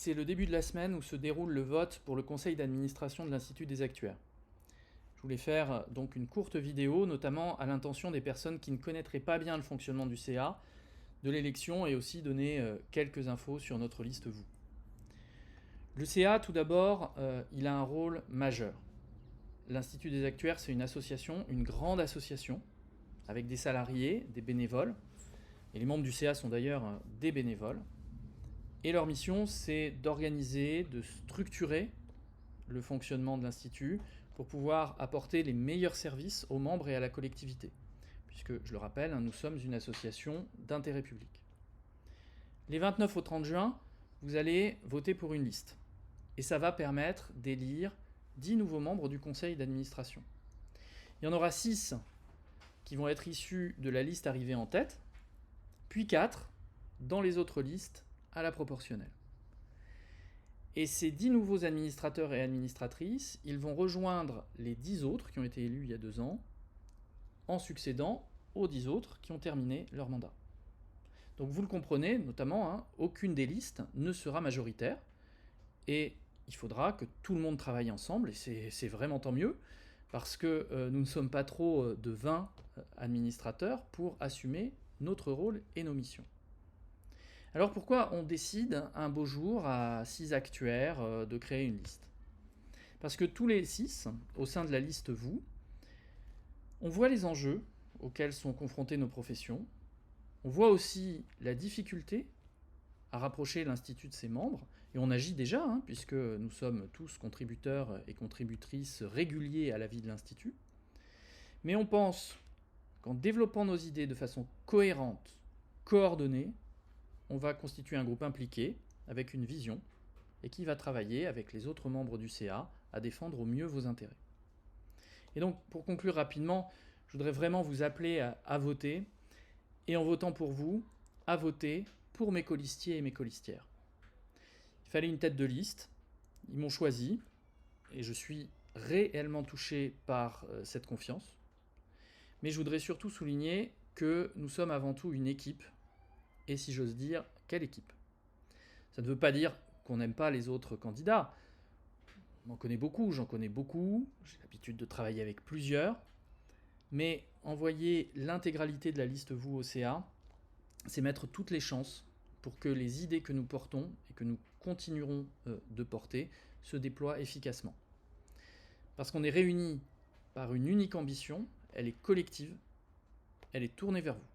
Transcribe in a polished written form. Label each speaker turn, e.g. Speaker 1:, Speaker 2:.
Speaker 1: c'est le début de la semaine où se déroule le vote pour le conseil d'administration de l'Institut des Actuaires. Je voulais faire donc une courte vidéo, notamment à l'intention des personnes qui ne connaîtraient pas bien le fonctionnement du CA, de l'élection, et aussi donner quelques infos sur notre liste vous. Le CA, tout d'abord, il a un rôle majeur. L'Institut des Actuaires, c'est une association, une grande association, avec des salariés, des bénévoles, et les membres du CA sont d'ailleurs des bénévoles. Et leur mission, c'est d'organiser, de structurer le fonctionnement de l'Institut pour pouvoir apporter les meilleurs services aux membres et à la collectivité. Puisque, je le rappelle, nous sommes une association d'intérêt public. Les 29 au 30 juin, vous allez voter pour une liste. Et ça va permettre d'élire 10 nouveaux membres du conseil d'administration. Il y en aura 6 qui vont être issus de la liste arrivée en tête, puis 4 dans les autres listes à la proportionnelle. Et ces 10 nouveaux administrateurs et administratrices, ils vont rejoindre les 10 autres qui ont été élus il y a 2 ans, en succédant aux 10 autres qui ont terminé leur mandat. Donc vous le comprenez, notamment, aucune des listes ne sera majoritaire, et il faudra que tout le monde travaille ensemble, et c'est vraiment tant mieux, parce que nous ne sommes pas trop de 20 administrateurs pour assumer notre rôle et nos missions. Alors pourquoi on décide un beau jour à 6 actuaires de créer une liste ? Parce que tous les 6, au sein de la liste vous, on voit les enjeux auxquels sont confrontées nos professions, on voit aussi la difficulté à rapprocher l'Institut de ses membres, et on agit déjà, puisque nous sommes tous contributeurs et contributrices réguliers à la vie de l'Institut. Mais on pense qu'en développant nos idées de façon cohérente, coordonnée, on va constituer un groupe impliqué, avec une vision, et qui va travailler avec les autres membres du CA à défendre au mieux vos intérêts. Et donc, pour conclure rapidement, je voudrais vraiment vous appeler à voter, et en votant pour vous, à voter pour mes colistiers et mes colistières. Il fallait une tête de liste, ils m'ont choisi, et je suis réellement touché par cette confiance. Mais je voudrais surtout souligner que nous sommes avant tout une équipe, et si j'ose dire, quelle équipe ? Ça ne veut pas dire qu'on n'aime pas les autres candidats. J'en connais beaucoup, j'ai l'habitude de travailler avec plusieurs, mais envoyer l'intégralité de la liste vous au CA, c'est mettre toutes les chances pour que les idées que nous portons et que nous continuerons de porter se déploient efficacement. Parce qu'on est réunis par une unique ambition, elle est collective, elle est tournée vers vous.